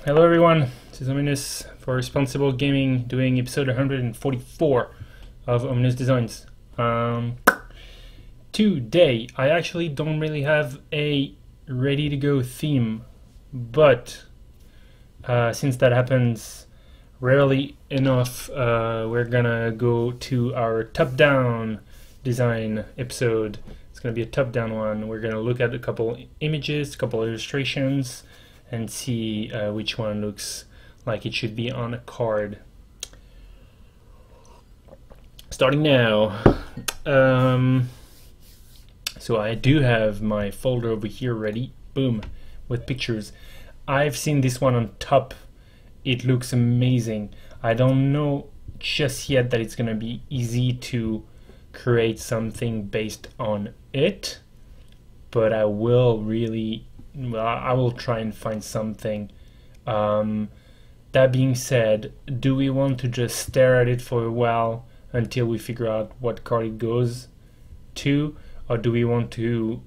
Hello everyone, this is Ominous for Responsible Gaming, doing episode 144 of Ominous Designs. Today, I actually don't really have a ready-to-go theme, but since that happens rarely enough, we're gonna go to our top-down design episode. It's gonna be a top-down one. We're gonna look at a couple images, a couple illustrations, and see which one looks like it should be on a card. Starting now. So I do have my folder over here ready, boom, with pictures. I've seen this one on top. It looks amazing. I don't know just yet that it's gonna be easy to create something based on it, but I will try and find something. That being said, do we want to just stare at it for a while until we figure out what card it goes to, or do we want to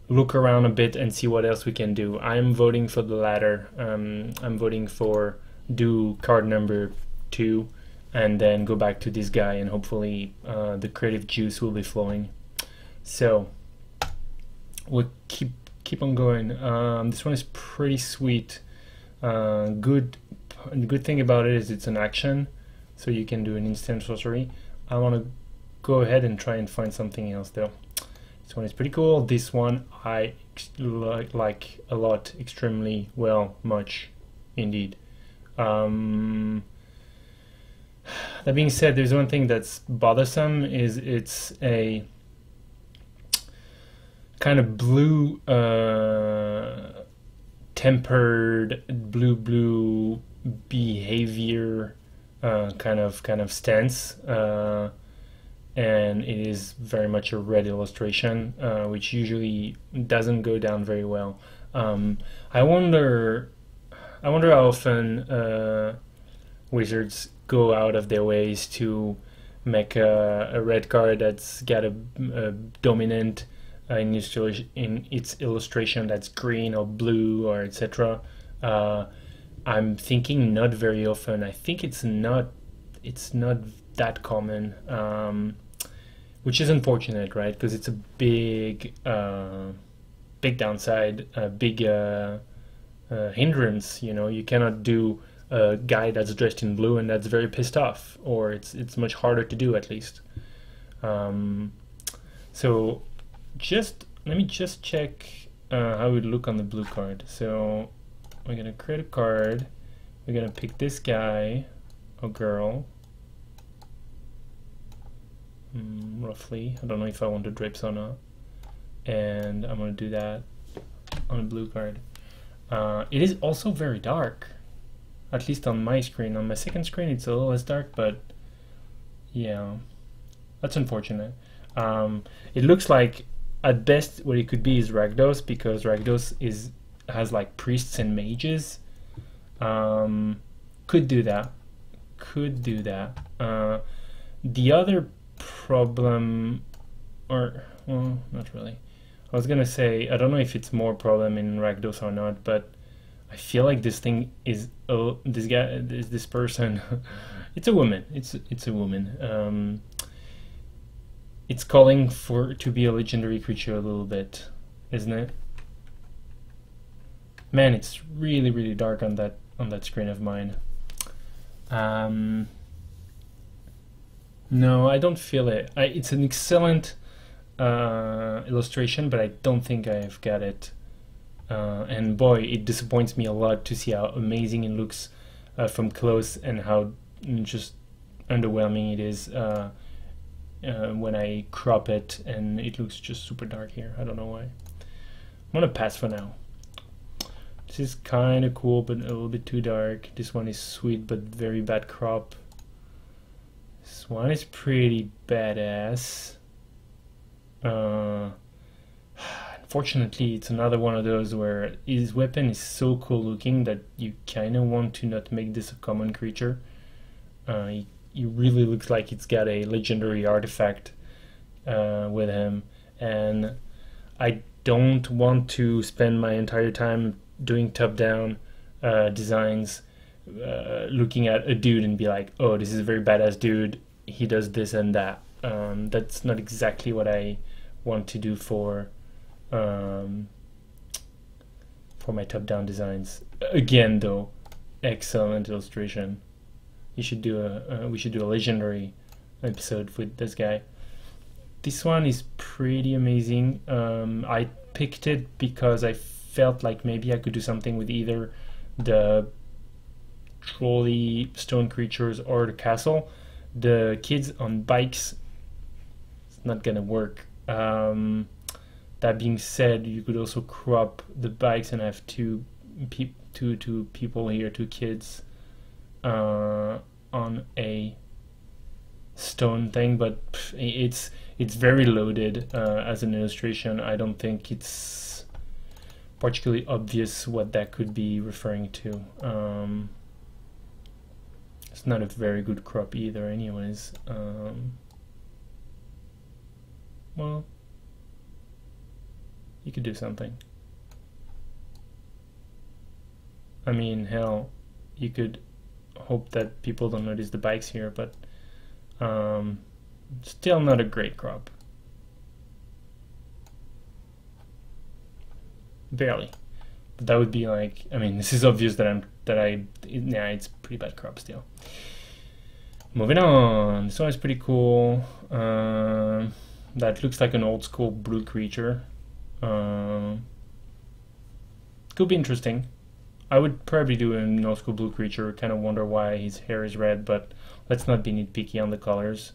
look around a bit and see what else we can do? I'm voting for the latter. I'm voting for do card number 2 and then go back to this guy, and hopefully the creative juice will be flowing. So we'll keep on going. This one is pretty sweet. Good thing about it is it's an action, so you can do an instant sorcery. I want to go ahead and try and find something else though. This one is pretty cool. This one I like a lot, extremely well, much indeed. That being said, there's one thing that's bothersome, is it's a kind of blue tempered blue behavior kind of stance, and it is very much a red illustration, which usually doesn't go down very well. I wonder how often wizards go out of their ways to make a red card that's got a dominant in its illustration that's green or blue or etc. I'm thinking not very often. I think it's not that common, which is unfortunate, right? Because it's a big downside, a big hindrance. You know, you cannot do a guy that's dressed in blue and that's very pissed off, or it's much harder to do, at least. So let me just check how it would look on the blue card. So we're gonna create a card. We're gonna pick this guy or girl, roughly. I don't know if I want the drapes or not, and I'm gonna do that on a blue card. It is also very dark, at least on my screen. On my second screen it's a little less dark, but yeah, that's unfortunate. It looks like at best what it could be is Rakdos, because Rakdos has like priests and mages. Could do that. The other problem, or well, not really. I was gonna say, I don't know if it's more problem in Rakdos or not, but I feel like this thing is this person. It's a woman. It's a woman. It's calling to be a legendary creature a little bit, isn't it? Man, it's really dark on that screen of mine. No, I don't feel it. It's an excellent illustration, but I don't think I've got it. And boy, it disappoints me a lot to see how amazing it looks from close, and how just underwhelming it is when I crop it, and it looks just super dark here. I don't know why. I'm gonna pass for now. This is kind of cool, but a little bit too dark. This one is sweet, but very bad crop. This one is pretty badass. Unfortunately, it's another one of those where his weapon is so cool looking that you kind of want to not make this a common creature. He really looks like it's got a legendary artifact with him, and I don't want to spend my entire time doing top down designs, looking at a dude and be like, oh, this is a very badass dude, he does this and that. That's not exactly what I want to do for my top-down designs. Again, though, excellent illustration. You should do we should do a legendary episode with this guy. This one is pretty amazing. I picked it because I felt like maybe I could do something with either the trolley stone creatures or the castle. The kids on bikes, it's not gonna work. That being said, you could also crop the bikes and have two people here, two kids on a stone thing, but it's very loaded as an illustration. I don't think it's particularly obvious what that could be referring to. It's not a very good crop either anyways. Well, you could do something. I mean, hell, you could hope that people don't notice the bikes here, but still not a great crop. Barely. But that would be like, I mean, this is obvious that it's pretty bad crop still. Moving on, this one is pretty cool. That looks like an old school blue creature. Could be interesting. I would probably do an old school blue creature. Kind of wonder why his hair is red, but let's not be nitpicky on the colors.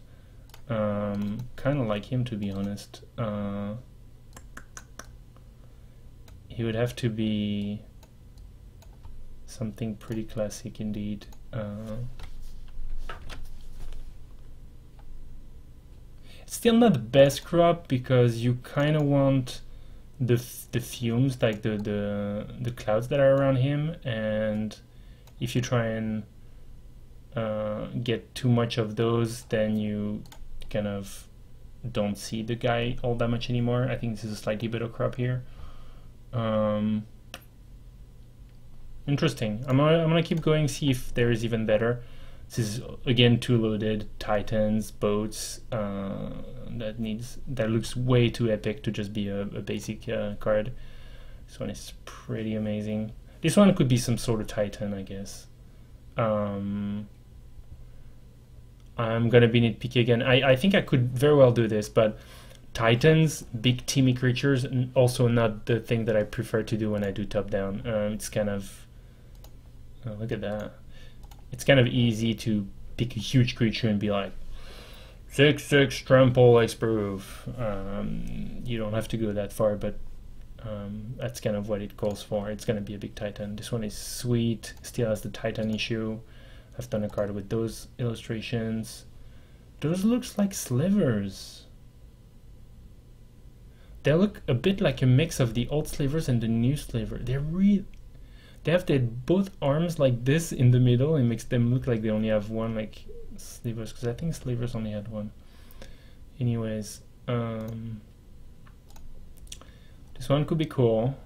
Kind of like him, to be honest. He would have to be something pretty classic indeed. It's still not the best crop because you kind of want the fumes, like the clouds that are around him, and if you try and get too much of those, then you kind of don't see the guy all that much anymore. I think this is a slightly better crop here. Interesting. I'm gonna keep going, see if there is even better. This is again too loaded. Titans, boats. That looks way too epic to just be a basic card. This one is pretty amazing. This one could be some sort of Titan, I guess. I'm gonna be nitpicky again. I think I could very well do this, but Titans, big teamy creatures, and also not the thing that I prefer to do when I do top down. It's kind of look at that. It's kind of easy to pick a huge creature and be like 6/6 trample hexproof. You don't have to go that far, but that's kind of what it calls for. It's gonna be a big Titan. This one is sweet. Still has the Titan issue. I've done a card with those illustrations. Those looks like slivers. They look a bit like a mix of the old slivers and the new sliver. They have both arms like this in the middle and makes them look like they only have one, like slivers, because I think slivers only had one. Anyways, this one could be cool.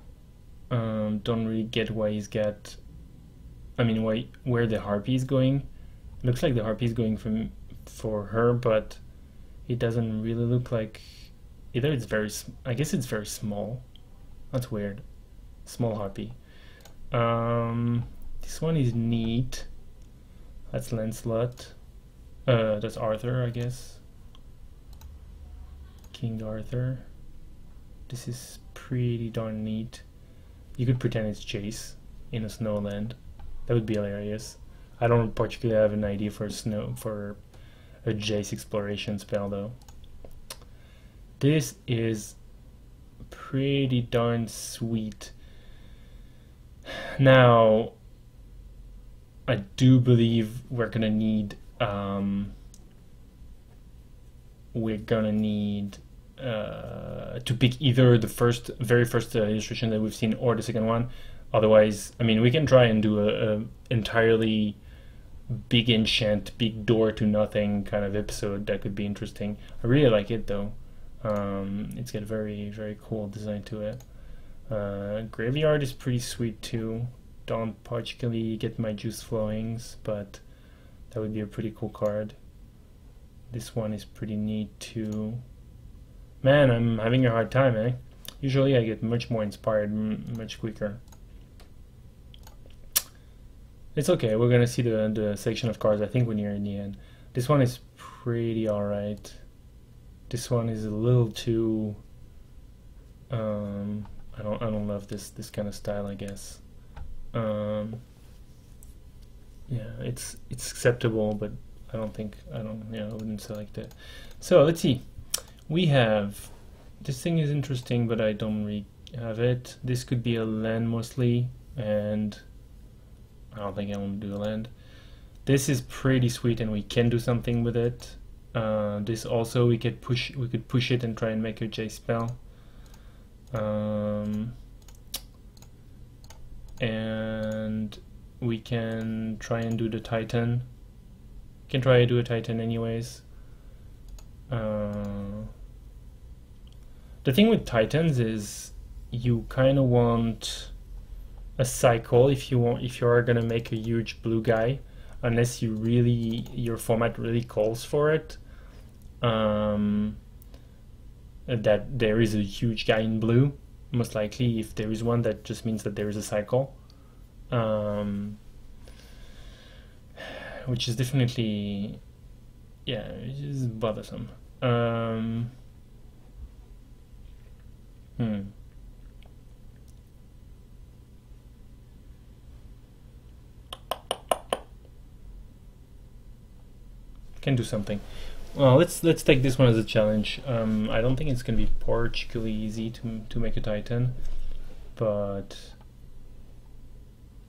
Don't really get why he's got, I mean, where the harpy is going. It looks like the harpy is going for her, but it doesn't really look like. Either it's I guess it's very small. That's weird. Small harpy. This one is neat. That's Lancelot. That's Arthur, I guess. King Arthur. This is pretty darn neat. You could pretend it's Chase in a snowland. That would be hilarious. I don't particularly have an idea for a Jace exploration spell though. This is pretty darn sweet. Now, I do believe we're gonna need to pick either the very first illustration that we've seen or the second one. Otherwise, I mean, we can try and do a entirely big enchant, big door to nothing kind of episode. That could be interesting. I really like it though. It's got a very, very cool design to it. Graveyard is pretty sweet too. don't particularly get my juice flowings, but that would be a pretty cool card. This one is pretty neat too. Man, I'm having a hard time, eh? Usually I get much more inspired much quicker. It's okay, we're gonna see the section of cards I think when you're in the end. This one is pretty alright. This one is a little too I don't love this kind of style, I guess. Yeah, it's acceptable, but I wouldn't select it. So let's see. We have this thing is interesting, but I don't really have it. This could be a land mostly, and I don't think I want to do a land. This is pretty sweet, and we can do something with it. This also we could push it and try and make a J spell. And we can try and do the Titan. We can try to do a Titan anyways. The thing with Titans is you kind of want a cycle if you are gonna make a huge blue guy, unless your format really calls for it. That there is a huge guy in blue. Most likely, if there is one, that just means that there is a cycle, which is definitely, yeah, it is bothersome. Can do something. Well, let's take this one as a challenge. I don't think it's gonna be particularly easy to make a Titan, but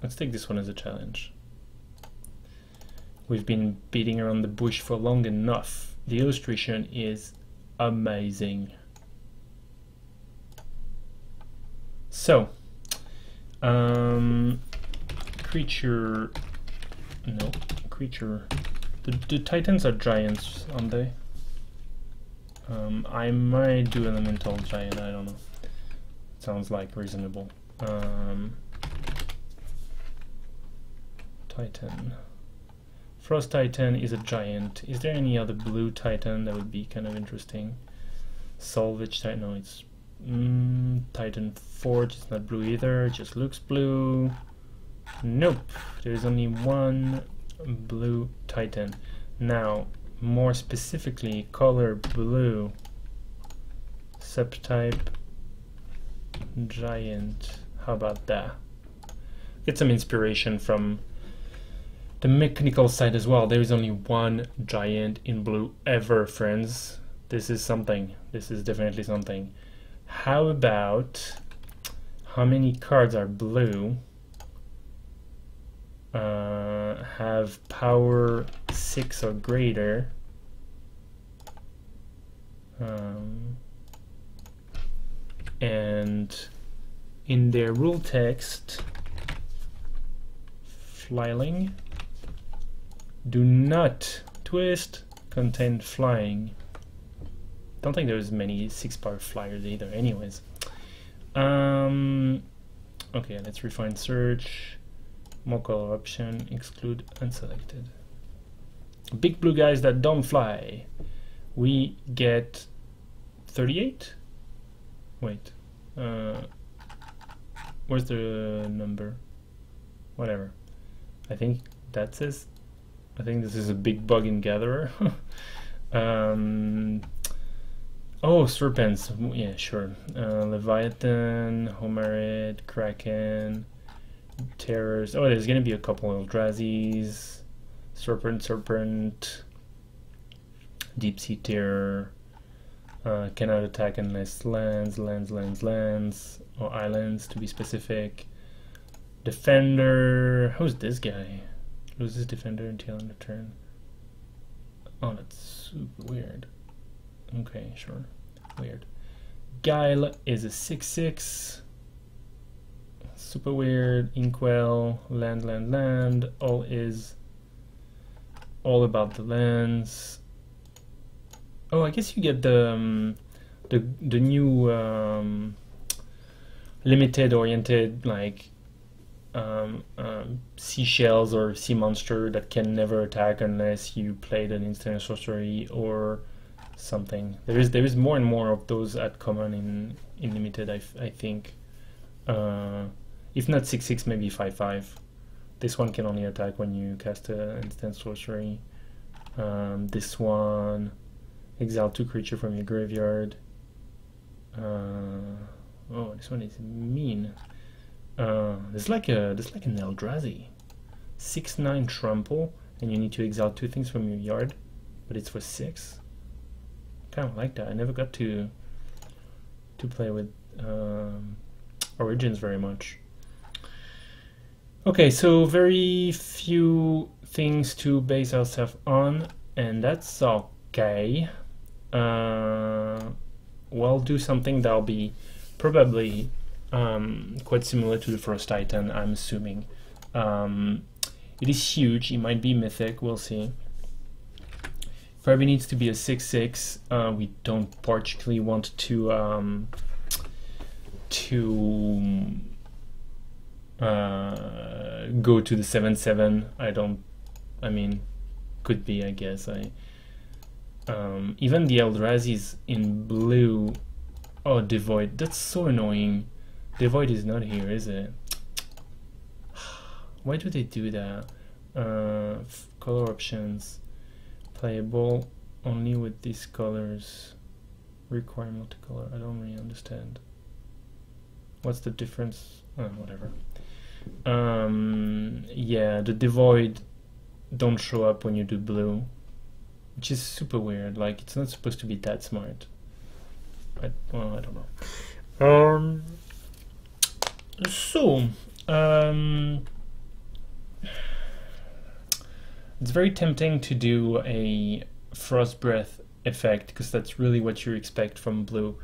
let's take this one as a challenge. We've been beating around the bush for long enough. The illustration is amazing. So, creature. The Titans are giants, aren't they? I might do elemental giant, I don't know. Sounds like reasonable. Titan. Frost Titan is a giant. Is there any other blue Titan that would be kind of interesting? Salvage Titan, no, it's Titan Forge, it's not blue either, it just looks blue. Nope, there's only one blue Titan. Now, more specifically, color blue, subtype giant. How about that? Get some inspiration from the mechanical side as well. There is only one giant in blue ever, friends. This is something. This is definitely something. How about how many cards are blue? Have power 6 or greater. And in their rule text, flying, do not twist, contain flying. Don't think there's many 6-power flyers either anyways. Okay, let's refine search. More color option, exclude unselected. Big blue guys that don't fly. We get 38? Wait. Where's the number? Whatever. I think that says. I think this is a big bug in Gatherer. Oh, serpents. Yeah, sure. Leviathan, Homarid, Kraken, Terrors. Oh, there's gonna be a couple of Eldrazi's, Serpent, Deep Sea Terror. Cannot attack unless lands, or islands to be specific. Defender. Who's this guy? Loses Defender until end of turn. Oh, that's super weird. Okay, sure. Weird. Guile is a 6/6. Super weird. Inkwell, land. All is all about the lands. Oh, I guess you get the new limited oriented, like seashells or sea monster that can never attack unless you played an instant sorcery or something. There is more and more of those at common in limited. I think, if not 6/6, maybe 5/5. This one can only attack when you cast an instant sorcery. This one, exile 2 creature from your graveyard. Oh, this one is mean. There's like an Eldrazi, 6/9 trample, and you need to exile 2 things from your yard, but it's for 6. Kind of like that. I never got to play with Origins very much. Okay, so very few things to base ourselves on, and that's okay. We'll do something that'll be probably quite similar to the first Titan, I'm assuming. It is huge, it might be mythic, we'll see. Probably needs to be a 6/6. We don't particularly want to go to the 7/7. I mean, could be, I guess. Even the Eldrazi's in blue. Oh, Devoid, that's so annoying. Devoid is not here, is it? Why do they do that? Color options. Playable only with these colors. Require multicolor. I don't really understand. What's the difference? Whatever. Yeah, the Devoid don't show up when you do blue, which is super weird. Like, it's not supposed to be that smart. Well, I don't know. It's very tempting to do a Frost Breath effect because that's really what you expect from blue.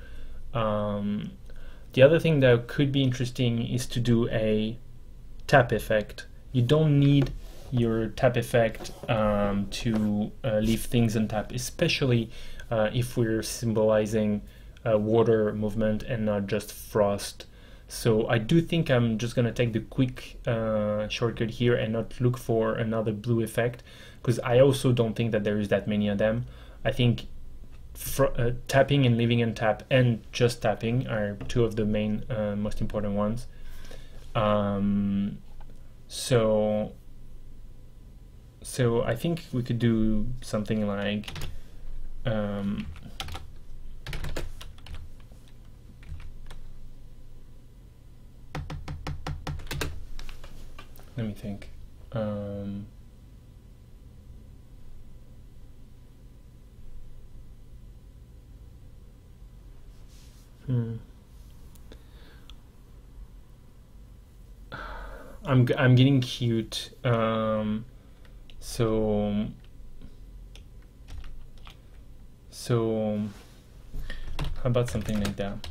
The other thing that could be interesting is to do a tap effect. You don't need your tap effect to leave things untap, especially if we're symbolizing water movement and not just frost. So I do think I'm just gonna take the quick shortcut here and not look for another blue effect, because I also don't think that there is that many of them. I think tapping and leaving untap and just tapping are two of the main most important ones. So I think we could do something like let me think. I'm getting cute. So how about something like that?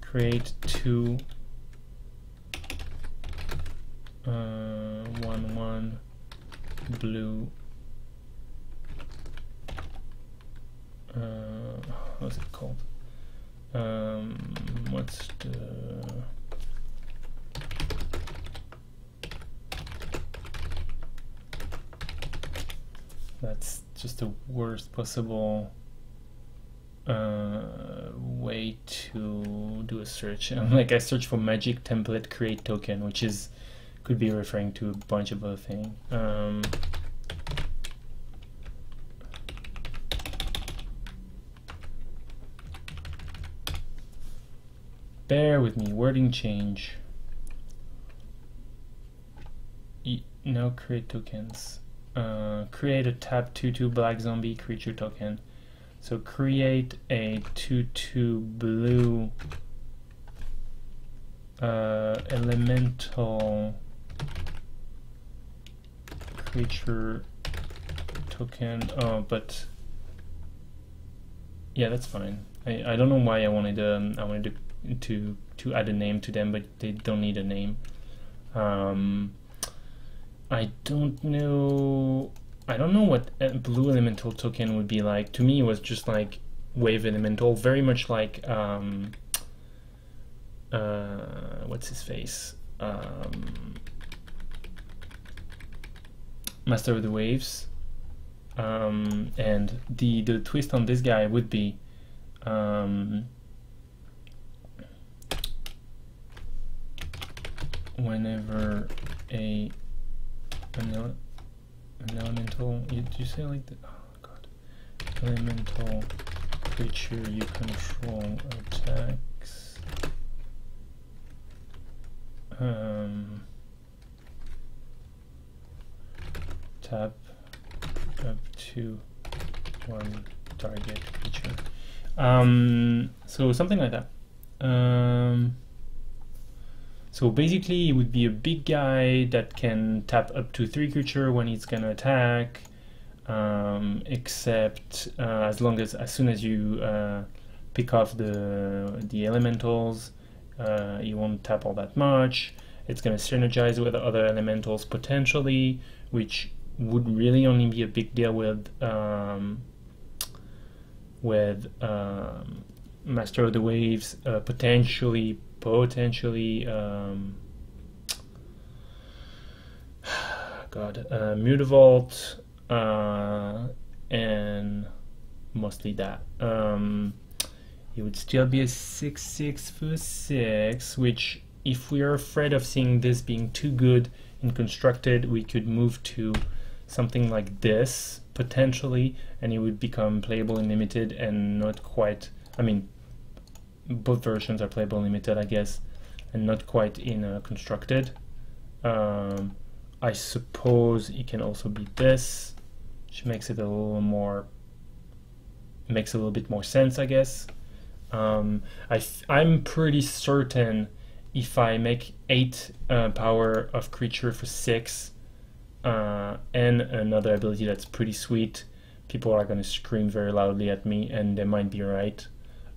Create 2 1/1 blue. What's it called? What's the that's just the worst possible way to do a search. Like, I search for magic template create token, which is could be referring to a bunch of other things. Bear with me, wording change. No, create tokens. Create a tap 2/2 black zombie creature token. So create a 2/2 blue elemental creature token. Oh, but yeah, that's fine. I don't know why I wanted to add a name to them, but they don't need a name. I don't know what a blue elemental token would be like. To me, it was just like wave elemental, very much like what's his face? Master of the Waves. And the twist on this guy would be whenever an elemental, you say like the, oh god, elemental creature you control attacks, tap up to one target creature. So something like that. So basically it would be a big guy that can tap up to 3 creature when it's gonna attack, except as soon as you pick off the elementals, you won't tap all that much. It's gonna synergize with other elementals potentially, which would really only be a big deal with Master of the Waves, potentially Mutavault, and mostly that. It would still be a 6/6 for 6, which, if we are afraid of seeing this being too good in constructed, we could move to something like this potentially, and it would become playable in limited and not quite, I mean, both versions are playable in limited, I guess, and not quite in constructed. I suppose it can also be this, which makes it a little more, makes a little bit more sense, I guess. I'm pretty certain if I make 8 power of creature for 6 and another ability that's pretty sweet, people are going to scream very loudly at me, and they might be right.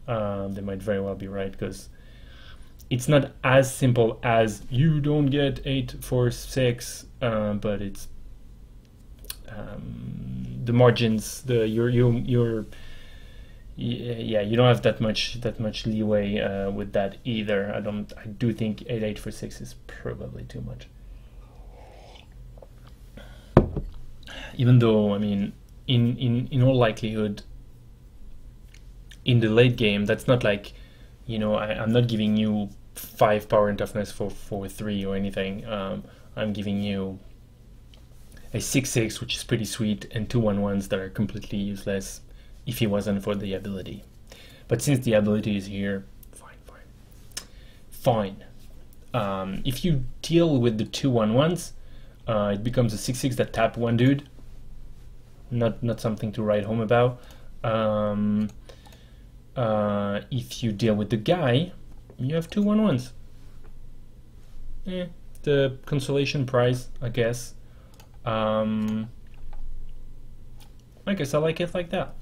They might very well be right, because it's not as simple as you don't get 8 for 6, but it's the margins, yeah, you don't have that much leeway with that either. I do think 8/8 for 6 is probably too much. Even though, I mean, in all likelihood, in the late game, that's not like, you know, I'm not giving you 5 power and toughness for 3 or anything. I'm giving you a 6/6, which is pretty sweet, and 2 1/1s that are completely useless if it wasn't for the ability. But since the ability is here, fine. If you deal with the 2 1/1s, it becomes a 6/6 that tap one dude. Not something to write home about. If you deal with the guy, you have 2 1/1s. The consolation prize, I guess. I guess I like it like that.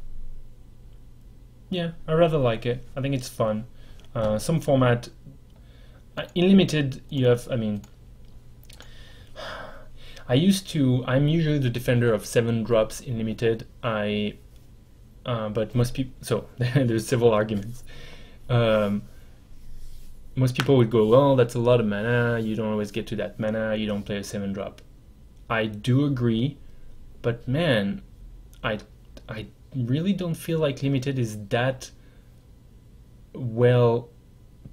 Yeah, I rather like it. I think it's fun. Some format, in limited, you have, I mean, I'm usually the defender of 7 drops in limited. But most people, so there's several arguments. Most people would go, well, that's a lot of mana, you don't always get to that mana, you don't play a 7 drop. I do agree, but man, I really don't feel like limited is that well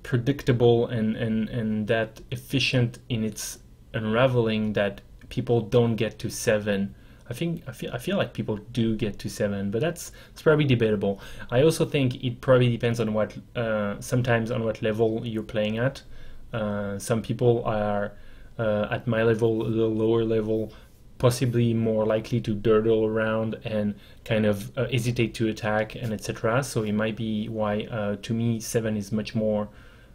predictable and that efficient in its unraveling that people don't get to 7. I feel like people do get to 7, but it's probably debatable. I also think it probably depends on what sometimes on what level you're playing at. Some people are at my level, a little lower level, possibly more likely to durdle around and kind of hesitate to attack and etc. So it might be why to me 7 is much more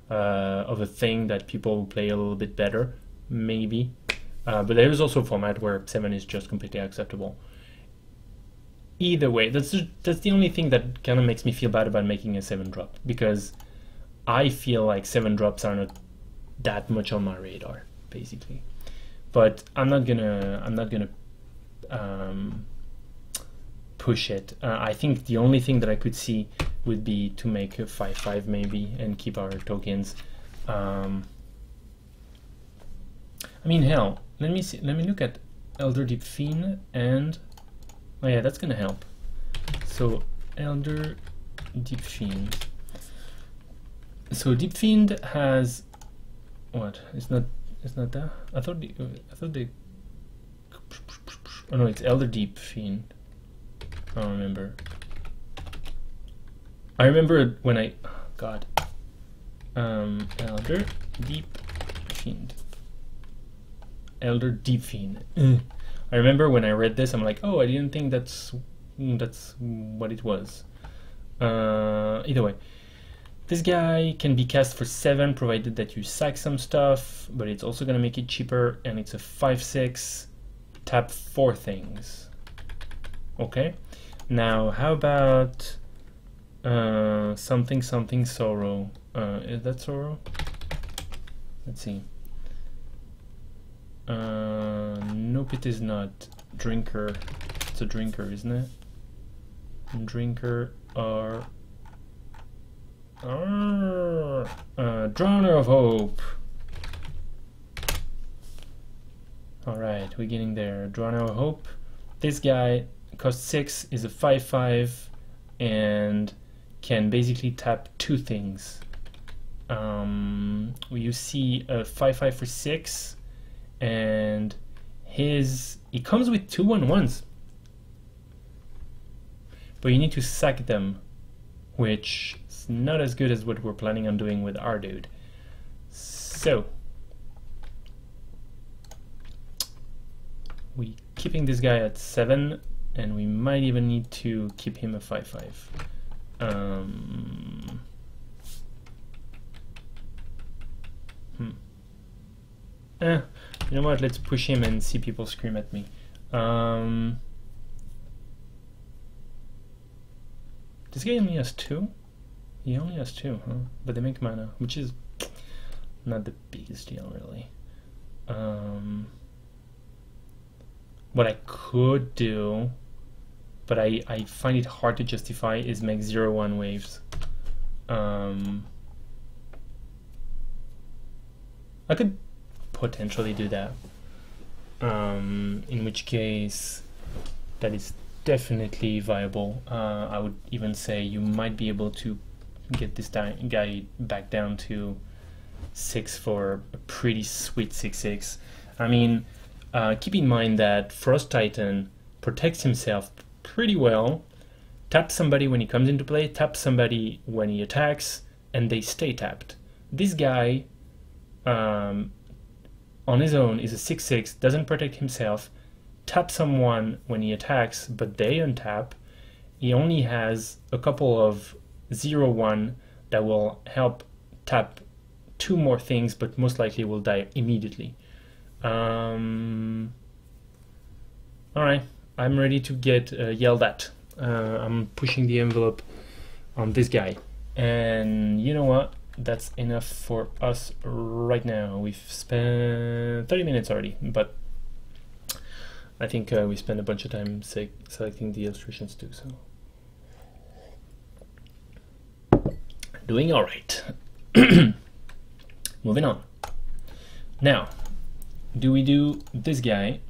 of a thing that people play a little bit better, maybe. But there is also a format where 7 is just completely acceptable. Either way, that's the only thing that kind of makes me feel bad about making a 7 drop, because I feel like 7 drops are not that much on my radar, basically. But I'm not gonna push it. I think the only thing that I could see would be to make a 5/5 maybe and keep our tokens. I mean, hell, let me see. Let me look at Elder Deep Fiend and oh yeah, that's gonna help. So Elder Deep Fiend. So Deep Fiend has what? It's not that. I thought they. Oh no, it's Elder Deep Fiend. I don't remember. I remember when I God. Elder Deep Fiend. Elder Deep Fiend. I remember when I read this, I'm like, oh, I didn't think that's what it was. Either way, this guy can be cast for 7, provided that you sack some stuff, but it's also gonna make it cheaper, and it's a 5/6. Tap 4 things. Okay. Now, how about something sorrow? Is that sorrow? Let's see. Nope, it is not. Drinker. It's a drinker, isn't it? Drinker or Drowner of Hope. Alright, we're getting there. Drowner of Hope. This guy costs 6, is a 5/5, and can basically tap 2 things. You see a 5/5 for 6, and he comes with 2 1/1s, but you need to sack them, which is not as good as what we're planning on doing with our dude. So we keeping this guy at 7, and we might even need to keep him a 5/5. You know what? Let's push him and see people scream at me. This guy only has 2? He only has 2, huh? But they make mana, which is not the biggest deal, really. What I could do, but I find it hard to justify, is make 0/1 waves. I could potentially do that, in which case that is definitely viable. I would even say you might be able to get this guy back down to 6 for a pretty sweet 6/6. I mean, keep in mind that Frost Titan protects himself pretty well, taps somebody when he comes into play, taps somebody when he attacks, and they stay tapped. This guy on his own is a 6/6, doesn't protect himself, taps someone when he attacks, but they untap. He only has a couple of 0/1 that will help tap 2 more things, but most likely will die immediately. Alright, I'm ready to get yelled at. I'm pushing the envelope on this guy. And you know what? That's enough for us right now. We've spent 30 minutes already, but I think we spent a bunch of time selecting the illustrations too, so doing all right. Moving on. Now, do we do this guy?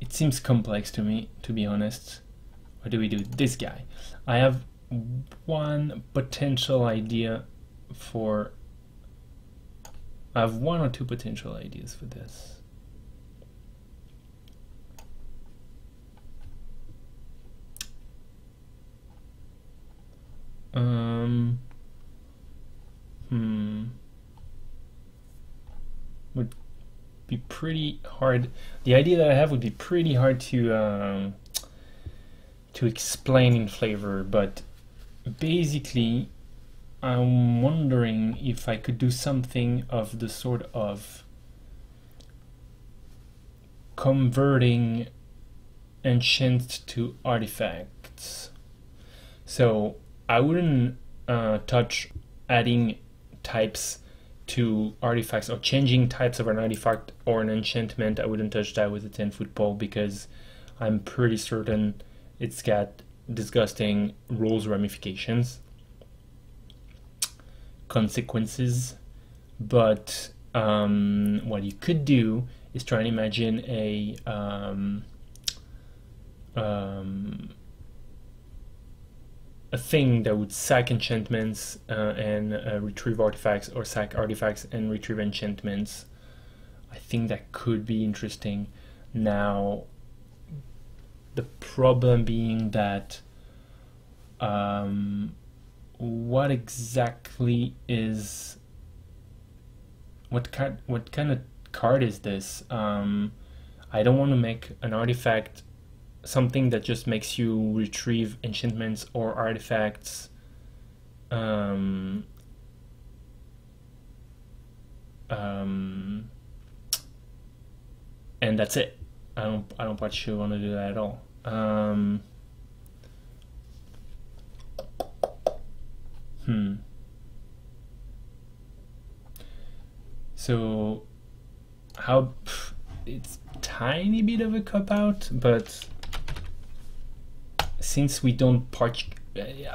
It seems complex to me, to be honest. Or do we do this guy? I have one potential idea for... I have 1 or 2 potential ideas for this. Would be pretty hard. The idea that I have would be pretty hard to explain in flavor, but basically I'm wondering if I could do something of the sort of converting enchant to artifacts. So I wouldn't touch adding types to artifacts or changing types of an artifact or an enchantment. I wouldn't touch that with a 10-foot pole because I'm pretty certain it's got disgusting rules, ramifications, consequences. But what you could do is try and imagine a thing that would sack enchantments and retrieve artifacts, or sack artifacts and retrieve enchantments. I think that could be interesting. Now, the problem being that what exactly is what kind of card is this? I don't want to make an artifact something that just makes you retrieve enchantments or artifacts and that's it. I don't particularly want to do that at all. So how it's tiny bit of a cop out, but since we don't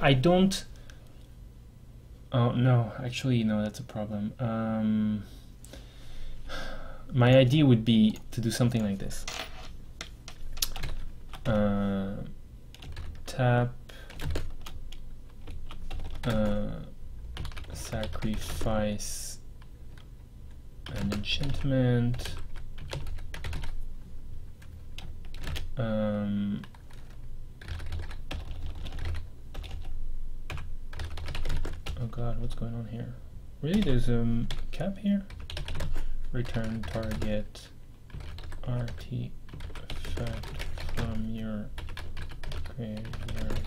I don't. Oh no, actually no, that's a problem. My idea would be to do something like this. Tap, sacrifice an enchantment, oh god, what's going on here? Really, there's a cap here? Return target artifact from your graveyard.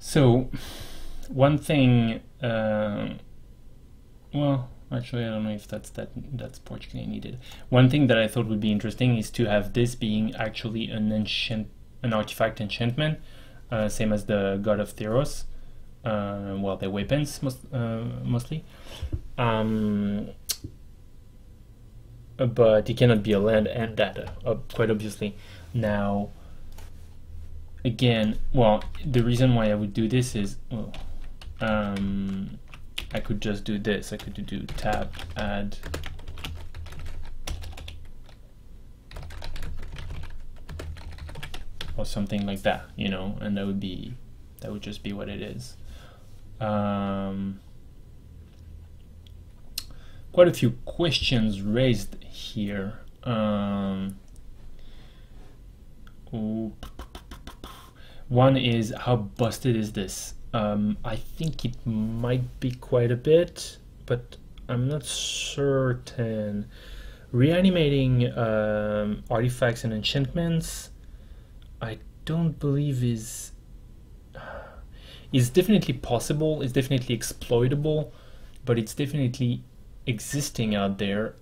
So one thing, well, actually I don't know if that's particularly needed. One thing that I thought would be interesting is to have this being actually an artifact enchantment, same as the God of Theros. Well, their weapons mostly. But it cannot be a land and data, quite obviously. Now, again, well, the reason why I would do this is, well, I could just do this. I could do tab, add, or something like that, you know, and that would just be what it is. Quite a few questions raised here. One is, how busted is this? I think it might be quite a bit, but I'm not certain. Reanimating artifacts and enchantments, I don't believe is definitely possible. It's definitely exploitable, but it's definitely existing out there.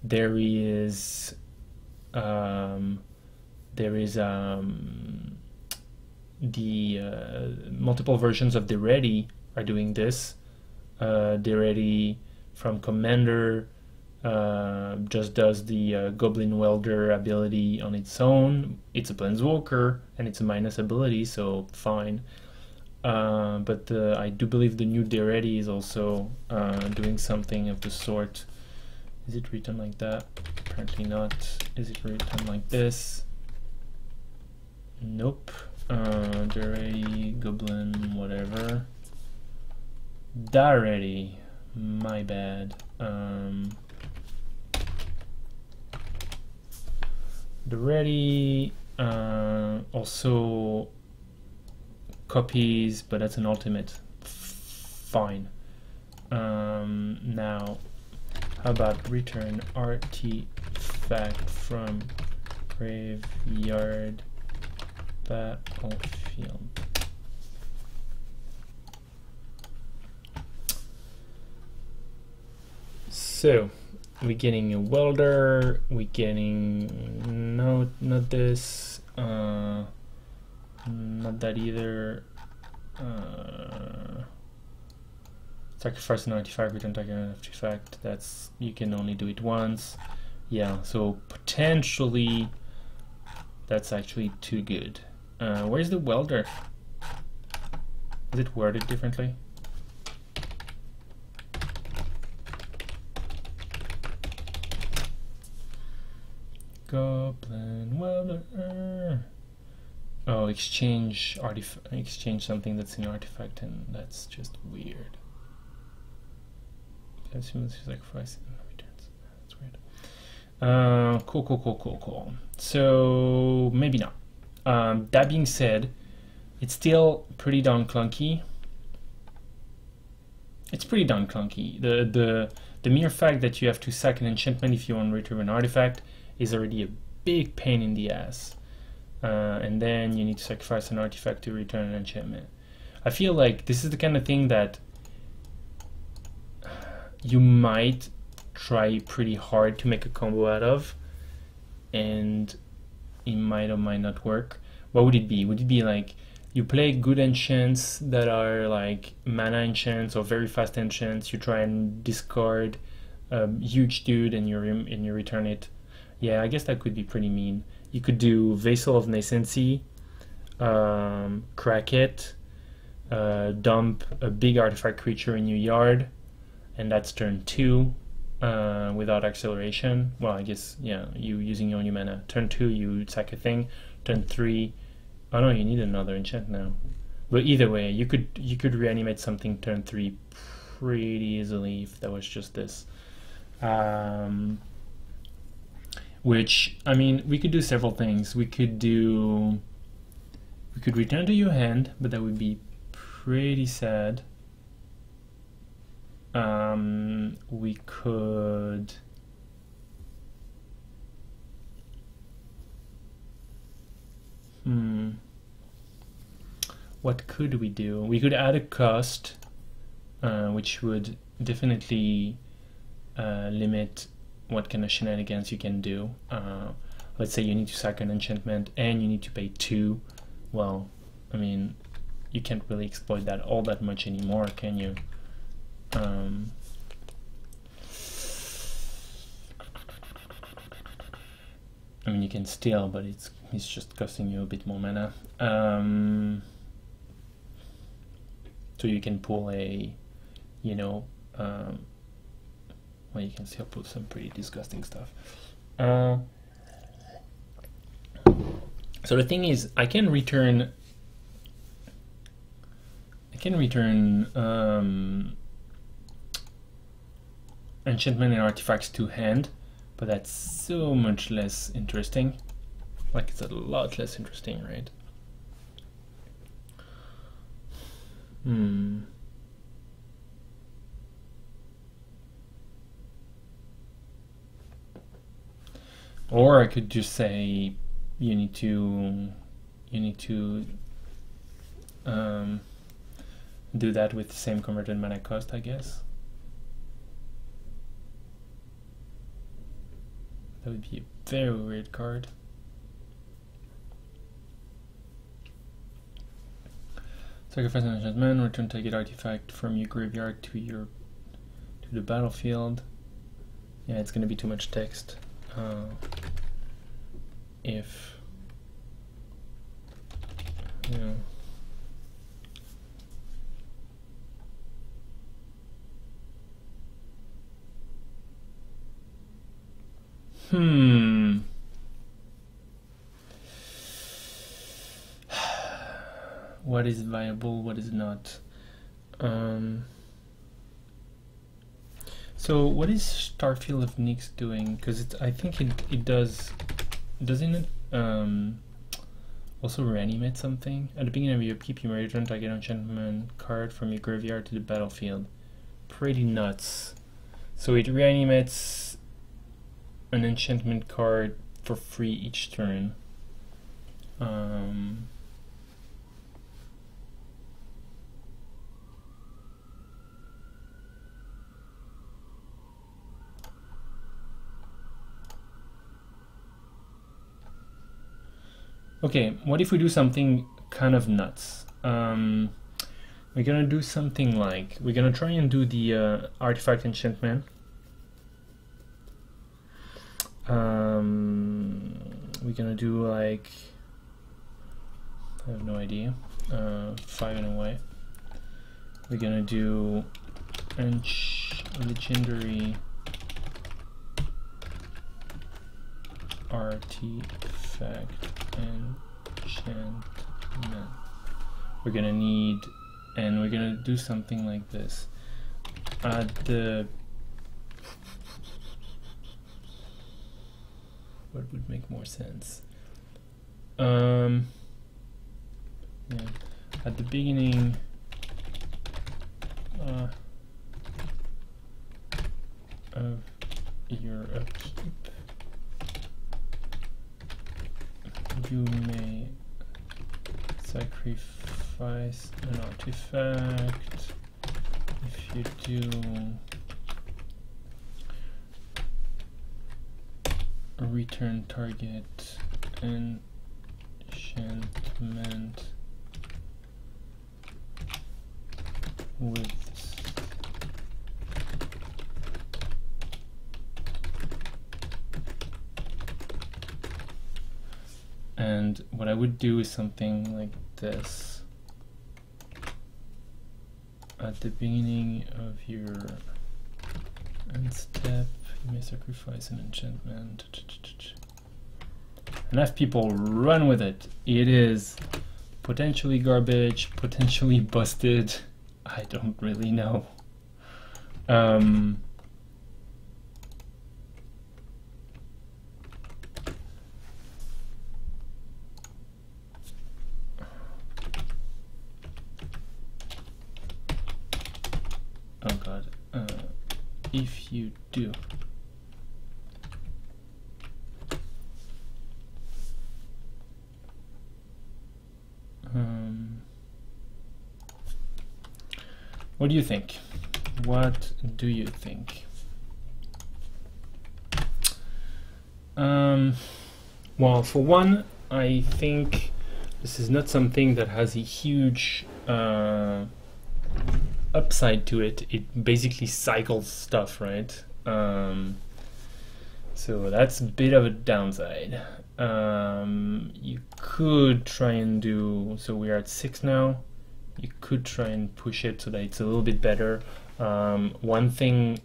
There is the multiple versions of the Ready are doing this. The Ready from Commander just does the Goblin Welder ability on its own. It's a Planeswalker and it's a minus ability, so fine. But I do believe the new Ready is also doing something of the sort. Is it written like that? Apparently not. Is it written like this? Nope. Ready, Goblin, whatever. Ready. My bad. The Ready also copies, but that's an ultimate. Fine. Now, how about return artifact from graveyard battlefield? So we're getting a welder, we're getting no, not this, not that either. Sacrifice an artifact, return target an artifact. That's, you can only do it once. Yeah, so potentially that's actually too good. Where's the welder? Is it worded differently? Goblin welder. Oh, exchange something that's an artifact, and that's just weird. Sacrifice and returns. That's weird. Cool. So maybe not. That being said, it's still pretty darn clunky. It's pretty darn clunky. The mere fact that you have to sack an enchantment if you want to retrieve an artifact is already a big pain in the ass. And then you need to sacrifice an artifact to return an enchantment. I feel like this is the kind of thing that you might try pretty hard to make a combo out of, and it might or might not work. What would it be? Would it be like you play good enchants that are like mana enchants or very fast enchants, you try and discard a huge dude and you return it? Yeah, I guess that could be pretty mean. You could do Vessel of Nascency, crack it, dump a big artifact creature in your yard, and that's turn 2 without acceleration. Well, I guess, yeah, you using your new mana. Turn 2, you sack a thing. Turn 3, oh no, you need another enchant now. But either way, you could reanimate something turn 3 pretty easily if that was just this. Which, I mean, we could do several things. We could return to your hand, but that would be pretty sad. We could what could we do? We could add a cost, which would definitely limit what kind of shenanigans you can do. Let's say you need to sack an enchantment and you need to pay 2. Well, I mean, you can't really exploit that all that much anymore, can you? I mean, you can steal, but it's just costing you a bit more mana. So you can pull a, you know, well, you can still put some pretty disgusting stuff. So the thing is, I can return enchantment and artifacts to hand, but that's so much less interesting. Like, it's a lot less interesting, right? Or I could just say you need to do that with the same converted mana cost, I guess. That would be a very weird card. Sacrifice an enchantment, return target artifact from your graveyard to the battlefield. Yeah, it's gonna be too much text. If yeah. What is viable, what is not? So what is Starfield of Nyx doing? Because I think it does, doesn't it also reanimate something? At the beginning of your upkeep, you may return target enchantment card from your graveyard to the battlefield. Pretty nuts. So it reanimates an enchantment card for free each turn. Okay, what if we do something kind of nuts? We're gonna do something like, we're gonna try and do the artifact enchantment. We're gonna do like, I have no idea, 5 in a way. We're gonna do legendary artifact enchantment. We're gonna need, and we're gonna do something like this. Add the, what would make more sense? Yeah. At the beginning, of your upkeep, you may sacrifice an artifact. If you do, return target enchantment with and what I would do is something like this. At the beginning of your end step, you may sacrifice an enchantment. And have people run with it. It is potentially garbage, potentially busted. I don't really know. Oh god. If you do, what do you think? What do you think? Well, for one, I think this is not something that has a huge upside to it. It basically cycles stuff, right? So that's a bit of a downside. You could try and do, so we're at 6 now. You could try and push it so that it's a little bit better. One thing,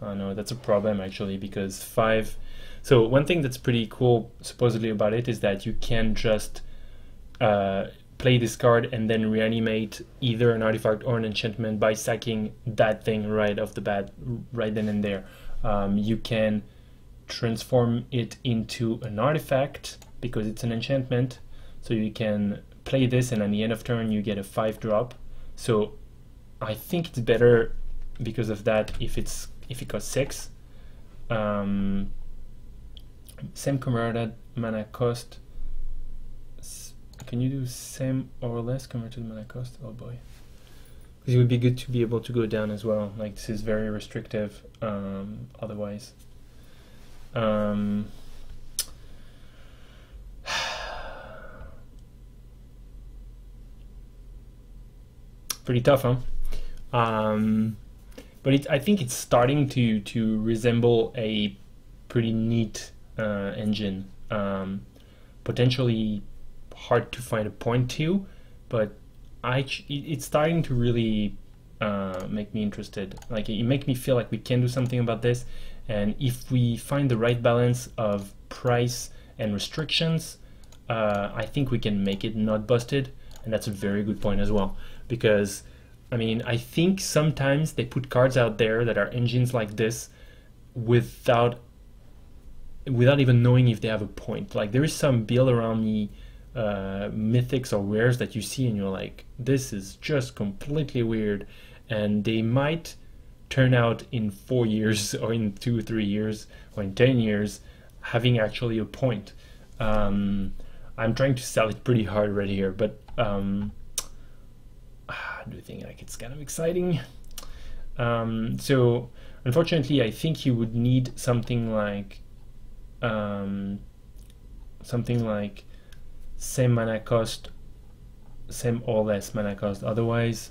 oh no, that's a problem actually, because 5, so one thing that's pretty cool supposedly about it is that you can just play this card and then reanimate either an artifact or an enchantment by sacking that thing right off the bat, right then and there. You can transform it into an artifact because it's an enchantment, so you can play this and at the end of turn you get a 5-drop. So I think it's better because of that if it costs 6. Same converted mana cost. Can you do same or less converted mana cost? Oh boy. Because it would be good to be able to go down as well. Like this is very restrictive otherwise. Pretty tough, huh? But I think it's starting to resemble a pretty neat engine. Potentially hard to find a point to, but it's starting to really make me interested. Like it makes me feel like we can do something about this, and if we find the right balance of price and restrictions, I think we can make it not busted, and that's a very good point as well. Because I mean, I think sometimes they put cards out there that are engines like this without even knowing if they have a point. Like there is some build around the mythics or rares that you see and you're like, this is just completely weird, and they might turn out in 4 years or in 2 or 3 years or in 10 years having actually a point. I'm trying to sell it pretty hard right here, but I do think like it's kind of exciting. So unfortunately I think you would need something like something like same mana cost, same or less mana cost. Otherwise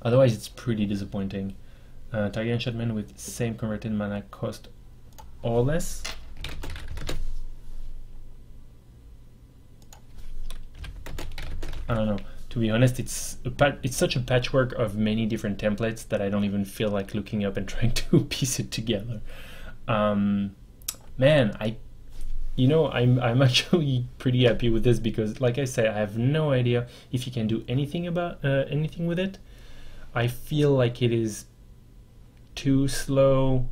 it's pretty disappointing. Target enchantment with same converted mana cost or less. I don't know. To be honest, it's such a patchwork of many different templates that I don't even feel like looking up and trying to piece it together. Man, I'm actually pretty happy with this because, like I said, I have no idea if you can do anything about anything with it. I feel like it is too slow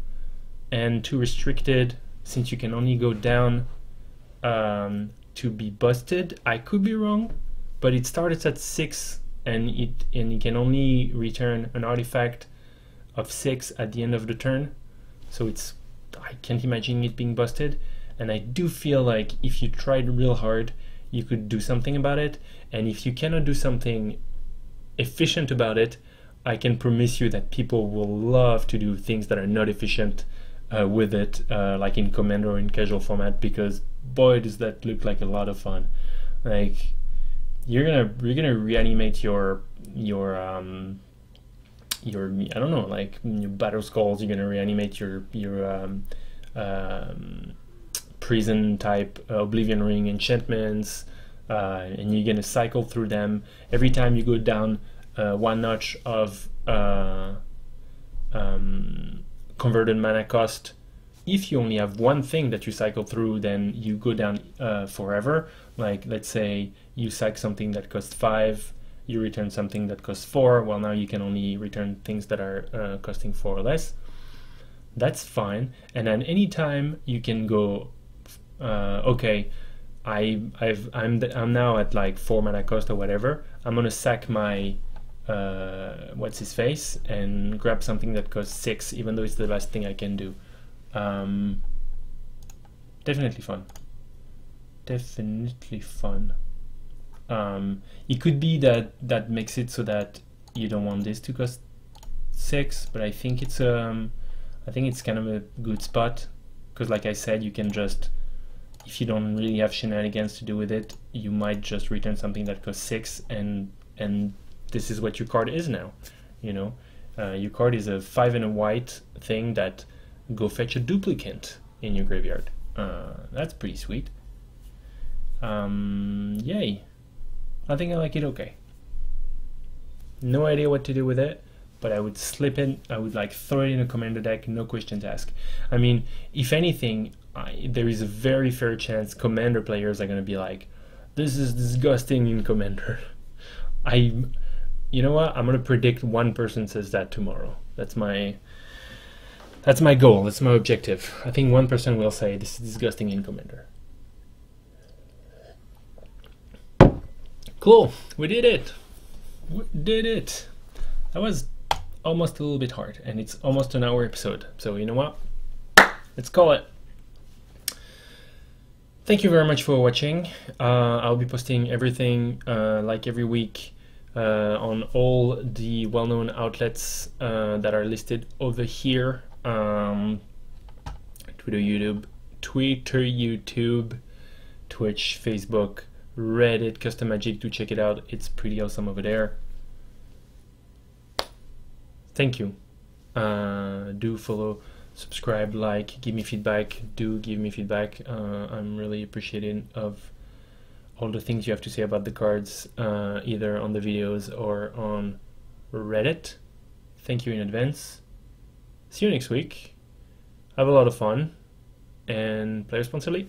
and too restricted since you can only go down to be busted. I could be wrong, but it starts at 6 and you can only return an artifact of 6 at the end of the turn. So I can't imagine it being busted. And I do feel like if you tried real hard, you could do something about it. And if you cannot do something efficient about it, I can promise you that people will love to do things that are not efficient with it, like in Commander or in casual format, because boy, does that look like a lot of fun. Like you're gonna reanimate your I don't know, like your battle skulls. You're gonna reanimate your prison type Oblivion Ring enchantments, and you're gonna cycle through them every time you go down one notch of converted mana cost. If you only have one thing that you cycle through, then you go down forever. Like let's say you sack something that costs 5, you return something that costs 4. Well, now you can only return things that are costing 4 or less. That's fine. And then anytime you can go, okay, I'm now at like 4 mana cost or whatever. I'm gonna sack my what's his face and grab something that costs 6, even though it's the last thing I can do. Definitely fun. Definitely fun. It could be that makes it so that you don't want this to cost 6, but I think it's kind of a good spot, because like I said, you can just, if you don't really have shenanigans to do with it, you might just return something that costs 6, and this is what your card is now. You know, your card is a 5 and a white thing that go fetch a duplicate in your graveyard. That's pretty sweet. Yay. I think I like it okay. No idea what to do with it, but I would slip in, I would like throw it in a commander deck, no questions asked. I mean, if anything, there is a very fair chance commander players are going to be like, this is disgusting in commander. You know what? I'm going to predict one person says that tomorrow. That's my goal. That's my objective. I think one person will say this is disgusting in commander. Cool. We did it. We did it. That was almost a little bit hard, and it's almost an hour episode. So you know what? Let's call it. Thank you very much for watching. I'll be posting everything like every week on all the well-known outlets that are listed over here. Twitter, YouTube, Twitch, Facebook, Reddit, Custom Magic. To check it out, it's pretty awesome over there. Thank you. Do follow, subscribe, like, give me feedback. Do give me feedback. I'm really appreciative of all the things you have to say about the cards, either on the videos or on Reddit. Thank you in advance. See you next week. Have a lot of fun and play responsibly.